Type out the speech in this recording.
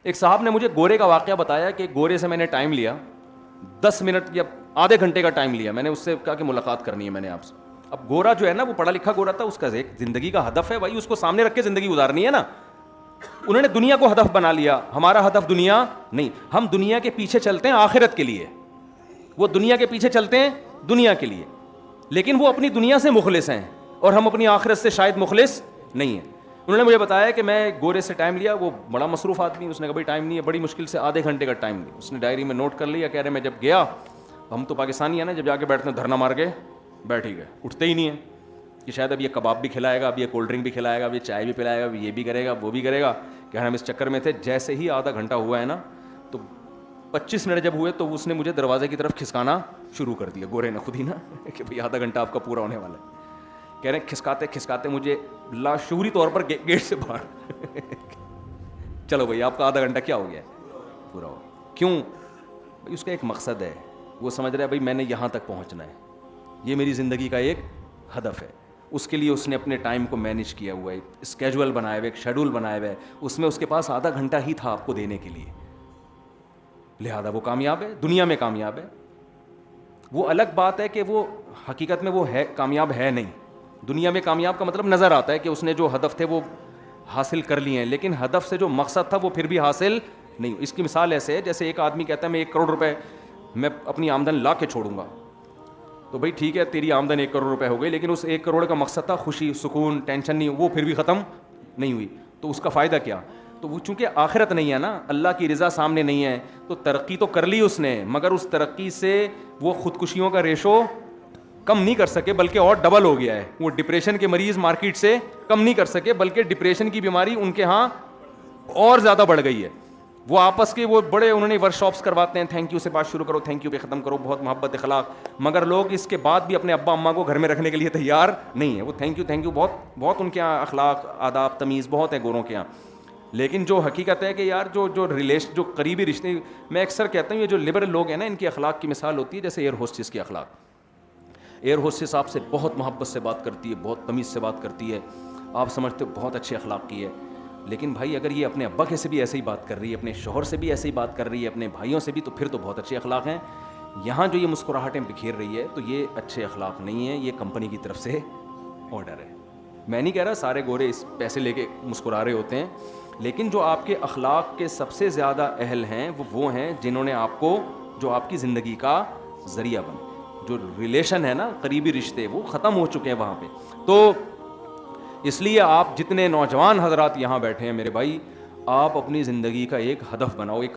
ایک صاحب نے مجھے گورے کا واقعہ بتایا کہ گورے سے میں نے ٹائم لیا 10 منٹ یا آدھے گھنٹے کا ٹائم لیا. میں نے اس سے کہا کہ ملاقات کرنی ہے میں نے آپ سے. اب گورا جو ہے نا وہ پڑھا لکھا گورا تھا, اس کا ایک زندگی کا ہدف ہے بھائی, اس کو سامنے رکھ کے زندگی گزارنی ہے نا. انہوں نے دنیا کو ہدف بنا لیا. ہمارا ہدف دنیا نہیں, ہم دنیا کے پیچھے چلتے ہیں آخرت کے لیے, وہ دنیا کے پیچھے چلتے ہیں دنیا کے لیے, لیکن وہ اپنی دنیا سے مخلص ہیں اور ہم اپنی آخرت سے شاید مخلص نہیں ہیں. انہوں نے مجھے بتایا کہ میں گورے سے ٹائم لیا, وہ بڑا مصروف آدمی, اس نے کہا بھائی ٹائم نہیں ہے, بڑی مشکل سے آدھے گھنٹے کا ٹائم لیا. اس نے ڈائری میں نوٹ کر لیا, کہہ رہے میں جب گیا, ہم تو پاکستانی ہیں نا, جب جا کے بیٹھتے ہیں دھرنا مار کے بیٹھ ہی گئے, اٹھتے ہی نہیں ہیں کہ شاید اب یہ کباب بھی کھلائے گا, اب یہ کولڈ ڈرنک بھی کھلائے گا, اب یہ چائے بھی پلائے گا, اب یہ بھی کرے گا, وہ بھی کرے گا. کہ ہم اس چکر میں تھے. جیسے ہی آدھا گھنٹہ ہوا ہے نا, تو 25 منٹ جب ہوئے تو اس نے مجھے دروازے کی طرف کھسکانا شروع کر دیا, گورے نے خود ہی نا, کہ بھائی آدھا گھنٹہ آپ کا پورا ہونے والا ہے. کہہ رہے ہیں کھسکاتے کھسکاتے مجھے لاشعوری طور پر گیٹ سے باہر چلو بھائی آپ کا آدھا گھنٹہ کیا ہو گیا ہے, پورا ہو. کیوں بھائی, اس کا ایک مقصد ہے, وہ سمجھ رہا ہے بھائی میں نے یہاں تک پہنچنا ہے, یہ میری زندگی کا ایک ہدف ہے. اس کے لیے اس نے اپنے ٹائم کو مینیج کیا ہوا ہے, اسکیجول بنایا ہوا ہے, ایک شیڈول بنایا ہوا ہے, اس میں اس کے پاس آدھا گھنٹہ ہی تھا آپ کو دینے کے لیے, لہذا وہ کامیاب ہے, دنیا میں کامیاب ہے. وہ الگ بات ہے کہ وہ حقیقت میں وہ ہے کامیاب ہے نہیں. دنیا میں کامیاب کا مطلب نظر آتا ہے کہ اس نے جو ہدف تھے وہ حاصل کر لیے ہیں, لیکن ہدف سے جو مقصد تھا وہ پھر بھی حاصل نہیں. اس کی مثال ایسے ہے جیسے ایک آدمی کہتا ہے میں 1 کروڑ روپے میں اپنی آمدن لا کے چھوڑوں گا, تو بھائی ٹھیک ہے تیری آمدن 1 کروڑ روپے ہو گئی, لیکن اس 1 کروڑ کا مقصد تھا خوشی, سکون, ٹینشن نہیں, وہ پھر بھی ختم نہیں ہوئی, تو اس کا فائدہ کیا؟ تو وہ چونکہ آخرت نہیں ہے نا, اللہ کی رضا سامنے نہیں ہے, تو ترقی تو کر لی اس نے, مگر اس ترقی سے وہ خودکشیوں کا ریشو کم نہیں کر سکے بلکہ اور ڈبل ہو گیا ہے. وہ ڈپریشن کے مریض مارکیٹ سے کم نہیں کر سکے بلکہ ڈپریشن کی بیماری ان کے ہاں اور زیادہ بڑھ گئی ہے. وہ آپس کے وہ بڑے انہوں نے ورک شاپس کرواتے ہیں, تھینک یو سے بات شروع کرو, تھینک یو پہ ختم کرو, بہت محبت اخلاق, مگر لوگ اس کے بعد بھی اپنے ابا اماں کو گھر میں رکھنے کے لیے تیار نہیں ہے. وہ تھینک یو بہت بہت ان کے یہاں اخلاق آداب تمیز بہت ہے گوروں کے یہاں, لیکن جو حقیقت ہے کہ یار جو قریبی رشتے, میں اکثر کہتا ہوں یہ جو لبرل لوگ ہیں نا, ان کی اخلاق کی مثال ہوتی ہے جیسے ایئر ہوسٹس کی اخلاق. ایئر ہوسٹس آپ سے بہت محبت سے بات کرتی ہے, بہت تمیز سے بات کرتی ہے, آپ سمجھتے ہو بہت اچھے اخلاق کی ہے, لیکن بھائی اگر یہ اپنے ابا کے سے بھی ایسے ہی بات کر رہی ہے, اپنے شوہر سے بھی ایسے ہی بات کر رہی ہے, اپنے بھائیوں سے بھی, تو پھر تو بہت اچھے اخلاق ہیں. یہاں جو یہ مسکراہٹیں بکھیر رہی ہے تو یہ اچھے اخلاق نہیں ہیں, یہ کمپنی کی طرف سے آرڈر ہے. میں نہیں کہہ رہا سارے گورے اس پیسے لے کے مسکرا رہے ہوتے ہیں, لیکن جو آپ کے اخلاق کے سب سے زیادہ اہل ہیں وہ ہیں جنہوں نے آپ کو, جو آپ کی زندگی کا ذریعہ بنے. جو ریلیشن ہے نا, قریبی رشتے, وہ ختم ہو چکے ہیں وہاں پہ. تو اس لیے آپ جتنے نوجوان حضرات یہاں بیٹھے ہیں میرے بھائی, آپ اپنی زندگی کا ایک ہدف بناؤ, ایک